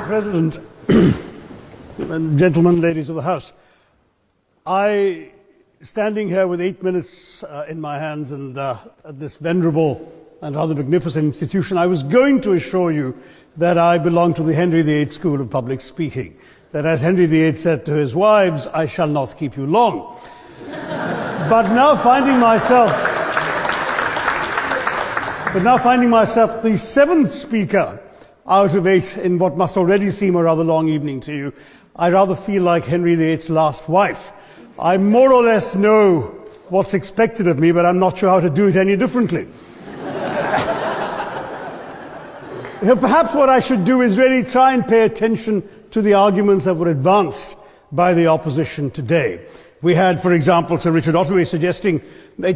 President, and gentlemen, ladies of the House, standing here with 8 minutes in my hands and at this venerable and rather magnificent institution, I was going to assure you that I belong to the Henry VIII School of Public Speaking, that as Henry VIII said to his wives, I shall not keep you long. But now finding myself the seventh speaker out of 8 in what must already seem a rather long evening to you, I rather feel like Henry VIII's last wife. I more or less know what's expected of me, but I'm not sure how to do it any differently. Perhaps what I should do is really try and pay attention to the arguments that were advanced by the opposition today. We had, for example, Sir Richard Ottaway suggesting,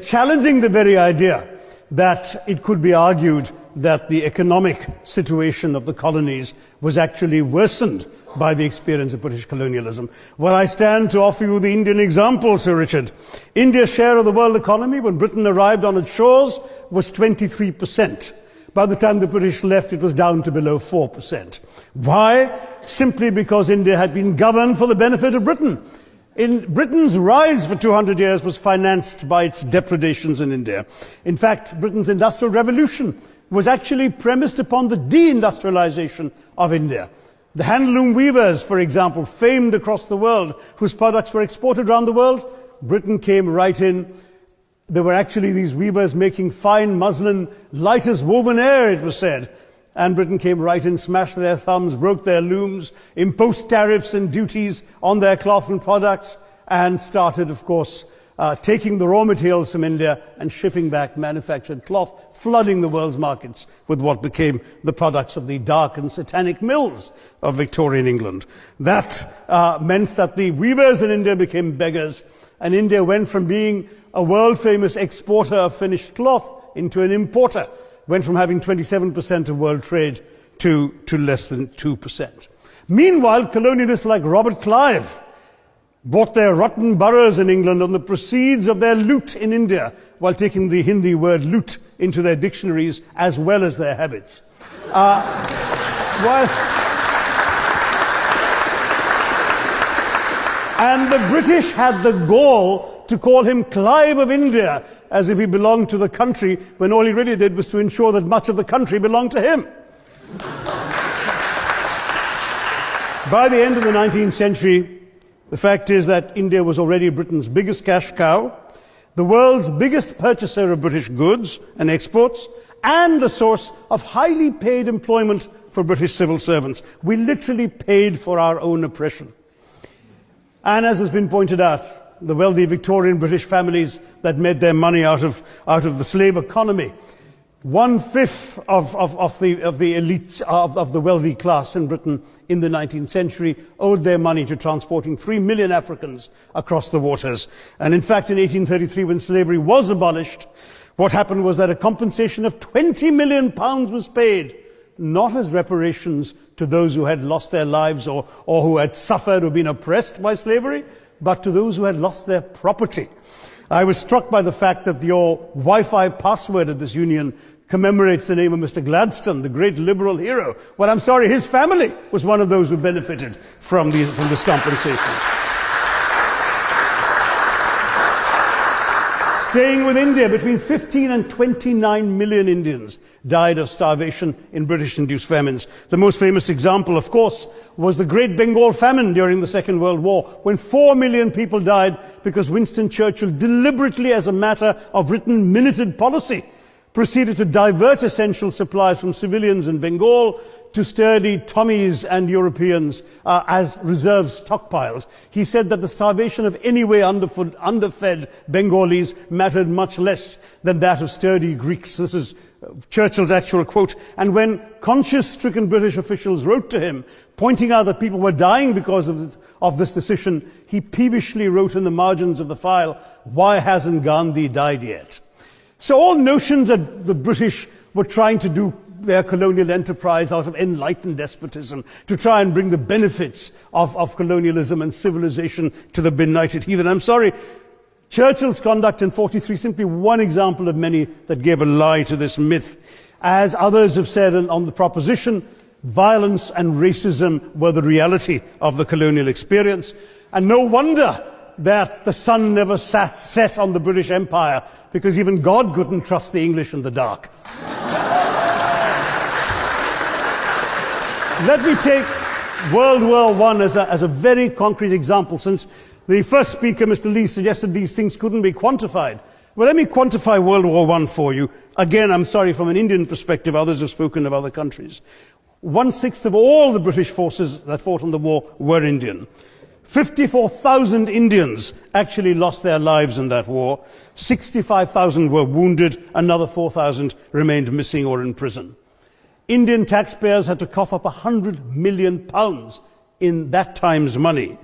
challenging the very idea that it could be argued that the economic situation of the colonies was actually worsened by the experience of British colonialism. Well, I stand to offer you the Indian example, Sir Richard. India's share of the world economy when Britain arrived on its shores was 23%. By the time the British left, it was down to below 4%. Why? Simply because India had been governed for the benefit of Britain. Britain's rise for 200 years was financed by its depredations in India. In fact, Britain's industrial revolution was actually premised upon the deindustrialization of India. The handloom weavers, for example, famed across the world, whose products were exported around the world, Britain came right in. There were actually these weavers making fine muslin, light as woven air, it was said. And Britain came right in, smashed their thumbs, broke their looms, imposed tariffs and duties on their cloth and products, and started, of course, taking the raw materials from India and shipping back manufactured cloth, flooding the world's markets with what became the products of the dark and satanic mills of Victorian England. That meant that the weavers in India became beggars, and India went from being a world-famous exporter of finished cloth into an importer, went from having 27% of world trade to less than 2%. Meanwhile, colonialists like Robert Clive bought their rotten boroughs in England on the proceeds of their loot in India, while taking the Hindi word loot into their dictionaries as well as their habits. And the British had the gall to call him Clive of India, as if he belonged to the country, when all he really did was to ensure that much of the country belonged to him. By the end of the 19th century, the fact is that India was already Britain's biggest cash cow, the world's biggest purchaser of British goods and exports, and the source of highly paid employment for British civil servants. We literally paid for our own oppression. And as has been pointed out, the wealthy Victorian British families that made their money out of the slave economy, 1/5 of the elites of the wealthy class in Britain in the 19th century owed their money to transporting 3 million Africans across the waters. And in fact, in 1833, when slavery was abolished, what happened was that a compensation of £20 million was paid, not as reparations to those who had lost their lives or who had suffered or been oppressed by slavery, but to those who had lost their property. I was struck by the fact that your Wi-Fi password at this union commemorates the name of Mr. Gladstone, the great liberal hero. Well, I'm sorry, his family was one of those who benefited from this compensation. Staying with India, between 15 and 29 million Indians died of starvation in British-induced famines. The most famous example, of course, was the Great Bengal Famine during the Second World War, when 4 million people died because Winston Churchill, deliberately as a matter of written minuted policy, proceeded to divert essential supplies from civilians in Bengal to sturdy Tommies and Europeans as reserve stockpiles. He said that the starvation of anyway underfed Bengalis mattered much less than that of sturdy Greeks. This is Churchill's actual quote. And when conscience-stricken British officials wrote to him, pointing out that people were dying because of this decision, he peevishly wrote in the margins of the file, "Why hasn't Gandhi died yet?" So all notions that the British were trying to do their colonial enterprise out of enlightened despotism, to try and bring the benefits of colonialism and civilization to the benighted heathen. I'm sorry, Churchill's conduct in 43, simply one example of many that gave a lie to this myth. As others have said on the proposition, Violence and racism were the reality of the colonial experience. And no wonder that the sun never set on the British Empire, because even God couldn't trust the English in the dark. Let me take World War I as a very concrete example, since the first speaker, Mr. Lee, suggested these things couldn't be quantified. Well, let me quantify World War I for you. Again, I'm sorry, from an Indian perspective, others have spoken of other countries. 1/6 of all the British forces that fought in the war were Indian. 54,000 Indians actually lost their lives in that war. 65,000 were wounded. Another 4,000 remained missing or in prison. Indian taxpayers had to cough up £100 million in that time's money.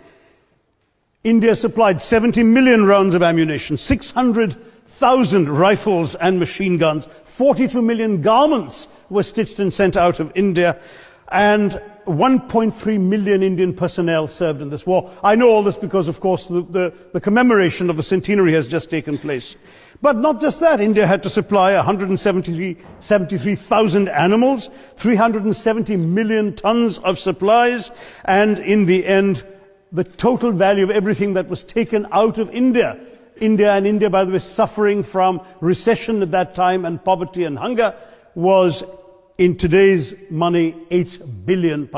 India supplied 70 million rounds of ammunition, 600,000 rifles and machine guns, 42 million garments were stitched and sent out of India, and 1.3 million Indian personnel served in this war. I know all this because, of course, the commemoration of the centenary has just taken place. But not just that, India had to supply 173,000 animals, 370 million tons of supplies, and in the end, the total value of everything that was taken out of India, India, by the way, suffering from recession at that time and poverty and hunger, was, in today's money, £8 billion.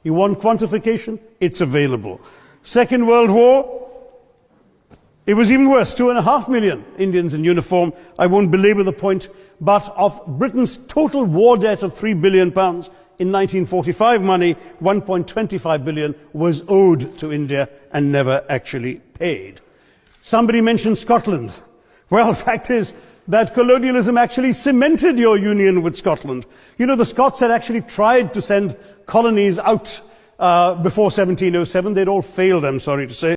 You want quantification? It's available. Second World War, it was even worse, 2.5 million Indians in uniform. I won't belabor the point, but of Britain's total war debt of £3 billion, in 1945 money, 1.25 billion was owed to India and never actually paid. Somebody mentioned Scotland. Well, the fact is that colonialism actually cemented your union with Scotland. You know, the Scots had actually tried to send colonies out before 1707. They'd all failed, I'm sorry to say.